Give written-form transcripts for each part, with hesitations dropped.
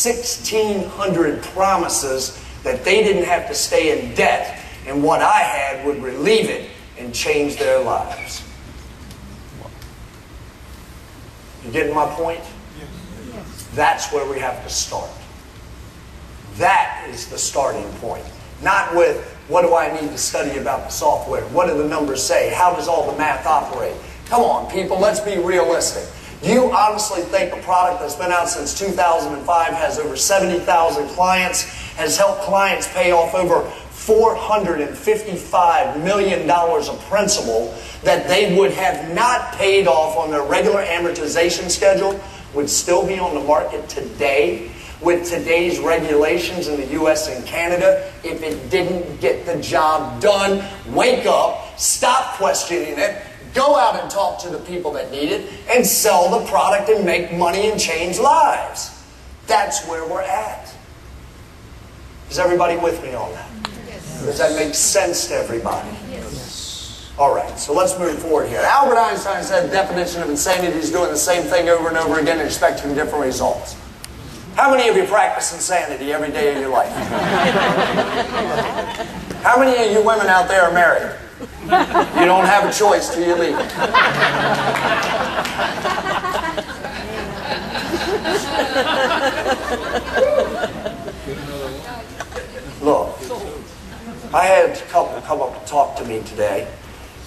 1,600 promises that they didn't have to stay in debt, and what I had would relieve it and change their lives. You getting my point? Yes. That's where we have to start. That is the starting point. Not with, what do I need to study about the software? What do the numbers say? How does all the math operate? Come on, people, let's be realistic. Do you honestly think a product that's been out since 2005, has over 70,000 clients, has helped clients pay off over $455 million of principal that they would have not paid off on their regular amortization schedule, would still be on the market today with today's regulations in the US and Canada if it didn't get the job done? Wake up, stop questioning it, go out and talk to the people that need it, and sell the product and make money and change lives. That's where we're at. Is everybody with me on that? Yes. Does that make sense to everybody? Yes. All right, so let's move forward here. Albert Einstein said the definition of insanity is doing the same thing over and over again and expecting different results. How many of you practice insanity every day of your life? How many of you women out there are married? You don't have a choice till you leave it. Look, I had a couple come up and talk to me today,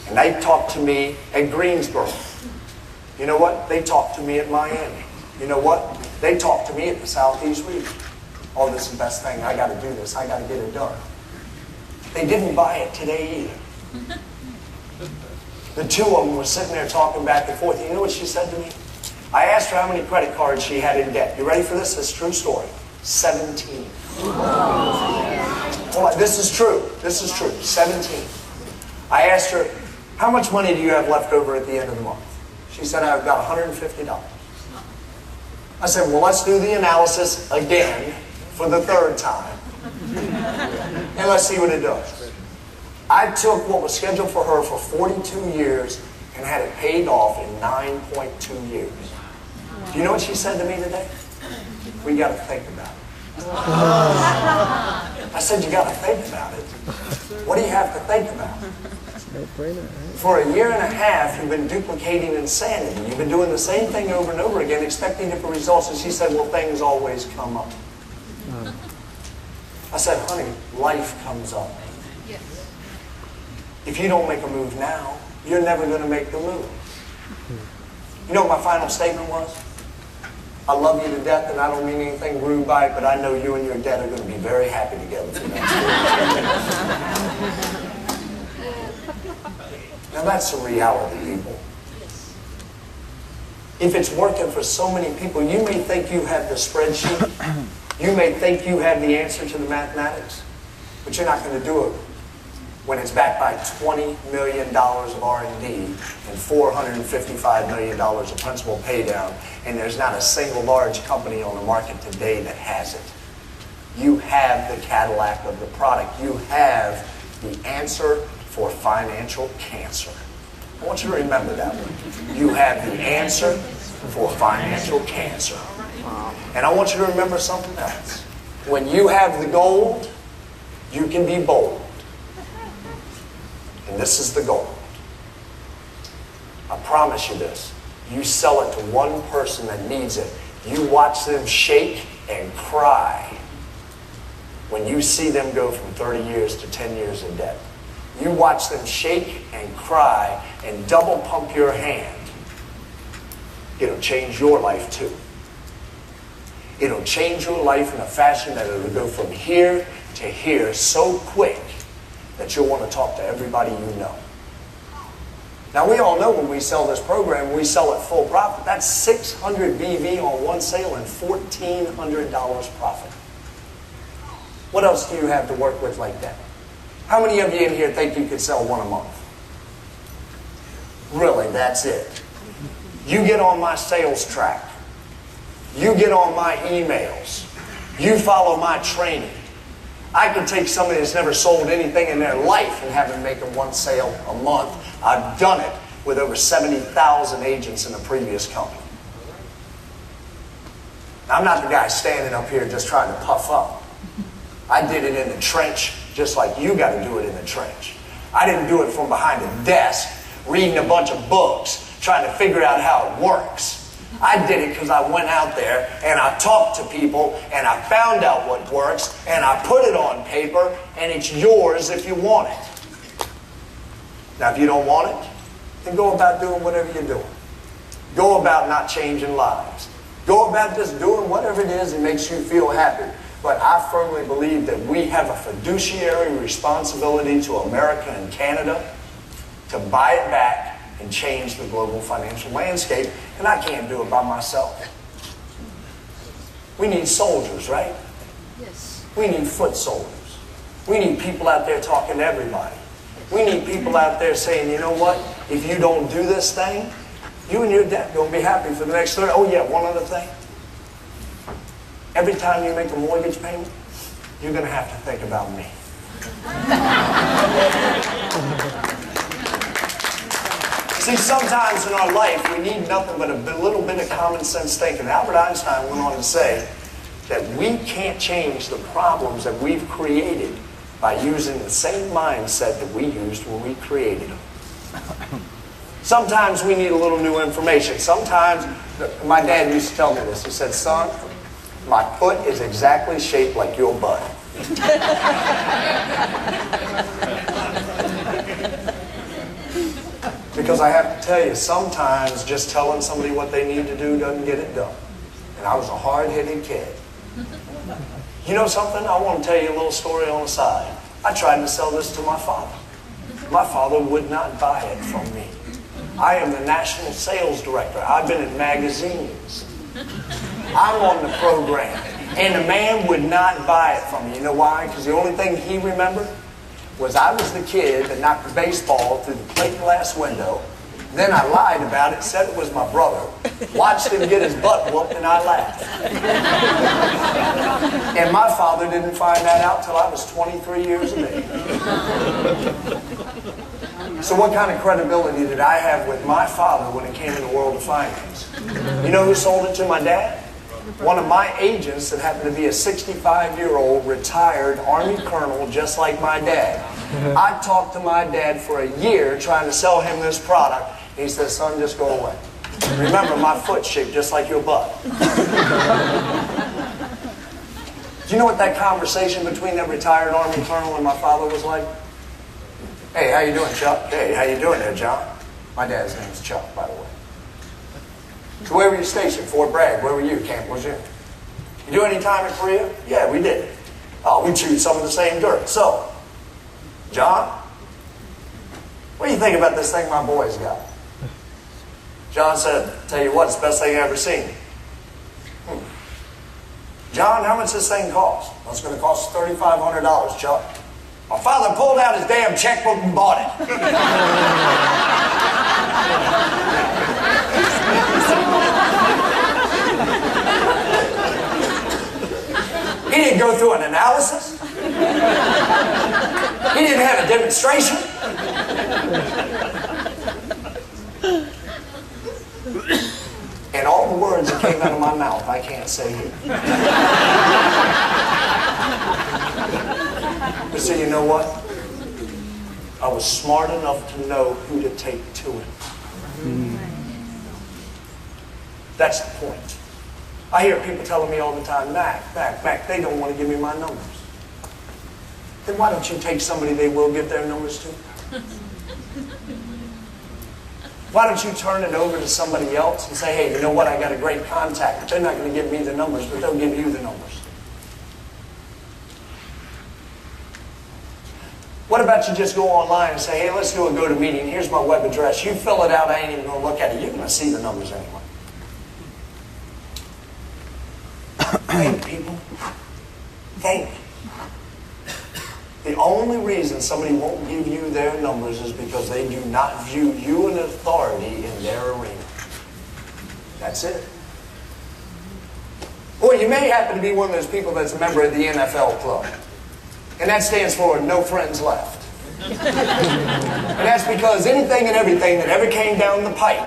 and they talked to me at Greensboro. You know what? They talked to me at Miami. You know what? They talked to me at the Southeast region. Oh, this is the best thing. I got to do this. I got to get it done. They didn't buy it today either. The two of them were sitting there talking back and forth. You know what she said to me? I asked her how many credit cards she had in debt. You ready for this? This is a true story. 17. Oh, this is true. This is true. 17. I asked her, how much money do you have left over at the end of the month? She said, I've got $150. I said, well, let's do the analysis again for the third time. And let's see what it does. I took what was scheduled for her for 42 years and had it paid off in 9.2 years. Do you know what she said to me today? We got to think about it. I said, you got to think about it. What do you have to think about? For a year and a half, you've been duplicating insanity. You've been doing the same thing over and over again, expecting different results. And she said, well, things always come up. I said, honey, life comes up. If you don't make a move now, you're never going to make the move. You know what my final statement was? I love you to death, and I don't mean anything rude by it, but I know you and your dad are going to be very happy together for next year. Now that's the reality, people. If it's working for so many people, you may think you have the spreadsheet. You may think you have the answer to the mathematics, but you're not going to do it when it's backed by $20 million of R&D and $455 million of principal pay down, and there's not a single large company on the market today that has it. You have the Cadillac of the product. You have the answer for financial cancer. I want you to remember that one. You have the answer for financial cancer. And I want you to remember something else. When you have the gold, you can be bold. And this is the gold. I promise you this. You sell it to one person that needs it. You watch them shake and cry when you see them go from 30 years to 10 years in debt. You watch them shake and cry and double pump your hand. It'll change your life too. It'll change your life in a fashion that it'll go from here to here so quick that you'll want to talk to everybody you know. Now we all know when we sell this program, we sell at full profit. That's 600 BV on one sale and $1,400 profit. What else do you have to work with like that? How many of you in here think you could sell one a month? Really, that's it. You get on my sales track. You get on my emails. You follow my training. I can take somebody that's never sold anything in their life and have them make them one sale a month. I've done it with over 70,000 agents in a previous company. I'm not the guy standing up here just trying to puff up. I did it in the trench just like you got to do it in the trench. I didn't do it from behind a desk, reading a bunch of books, trying to figure out how it works. I did it because I went out there and I talked to people and I found out what works and I put it on paper, and it's yours if you want it. Now, if you don't want it, then go about doing whatever you're doing. Go about not changing lives. Go about just doing whatever it is that makes you feel happy. But I firmly believe that we have a fiduciary responsibility to America and Canada to buy it back and change the global financial landscape, and I can't do it by myself. We need soldiers, right? Yes. We need foot soldiers. We need people out there talking to everybody. We need people out there saying, you know what, if you don't do this thing, you and your dad are going to be happy for the next 30. Oh yeah, one other thing. Every time you make a mortgage payment, you're going to have to think about me. See, sometimes in our life, we need nothing but a little bit of common sense thinking. Albert Einstein went on to say that we can't change the problems that we've created by using the same mindset that we used when we created them. Sometimes we need a little new information. Sometimes, my dad used to tell me this. He said, son, my foot is exactly shaped like your butt. Because I have to tell you, sometimes just telling somebody what they need to do doesn't get it done. And I was a hard-headed kid. You know something? I want to tell you a little story on the side. I tried to sell this to my father. My father would not buy it from me. I am the national sales director. I've been in magazines. I'm on the program. And the man would not buy it from me. You know why? Because the only thing he remembered was I was the kid that knocked the baseball through the plate glass window. Then I lied about it, said it was my brother, watched him get his butt whooped, and I laughed. And my father didn't find that out till I was 23 years of age. So what kind of credibility did I have with my father when it came in the world of finance? You know who sold it to my dad? One of my agents that happened to be a 65-year-old retired Army colonel just like my dad. I talked to my dad for a year trying to sell him this product. He said, son, just go away. Remember, my foot's shaped just like your butt. Do you know what that conversation between that retired Army colonel and my father was like? Hey, how you doing, Chuck? Hey, how you doing there, John? My dad's name is Chuck, by the way. So where were you stationed? Fort Bragg. Where were you? Camp Lejeune. You do any time in Korea? Yeah, we did. Oh, we chewed some of the same dirt. So, John, what do you think about this thing my boys got? John said, tell you what, it's the best thing I've ever seen. John, how much does this thing cost? Well, it's going to cost $3,500, Chuck. My father pulled out his damn checkbook and bought it. He didn't go through an analysis. He didn't have a demonstration. And all the words that came out of my mouth, I can't say here. But see, you know what? I was smart enough to know who to take to it. That's the point. I hear people telling me all the time, Mac, they don't want to give me my numbers. Then why don't you take somebody they will give their numbers to? Why don't you turn it over to somebody else and say, hey, you know what, I got a great contact, but they're not going to give me the numbers, but they'll give you the numbers. What about you just go online and say, hey, let's do a GoToMeeting, here's my web address, you fill it out, I ain't even going to look at it, you're going to see the numbers anyway. Think, people. Think. The only reason somebody won't give you their numbers is because they do not view you an authority in their arena. That's it. Or you may happen to be one of those people that's a member of the NFL club. And that stands for no friends left. And that's because anything and everything that ever came down the pipe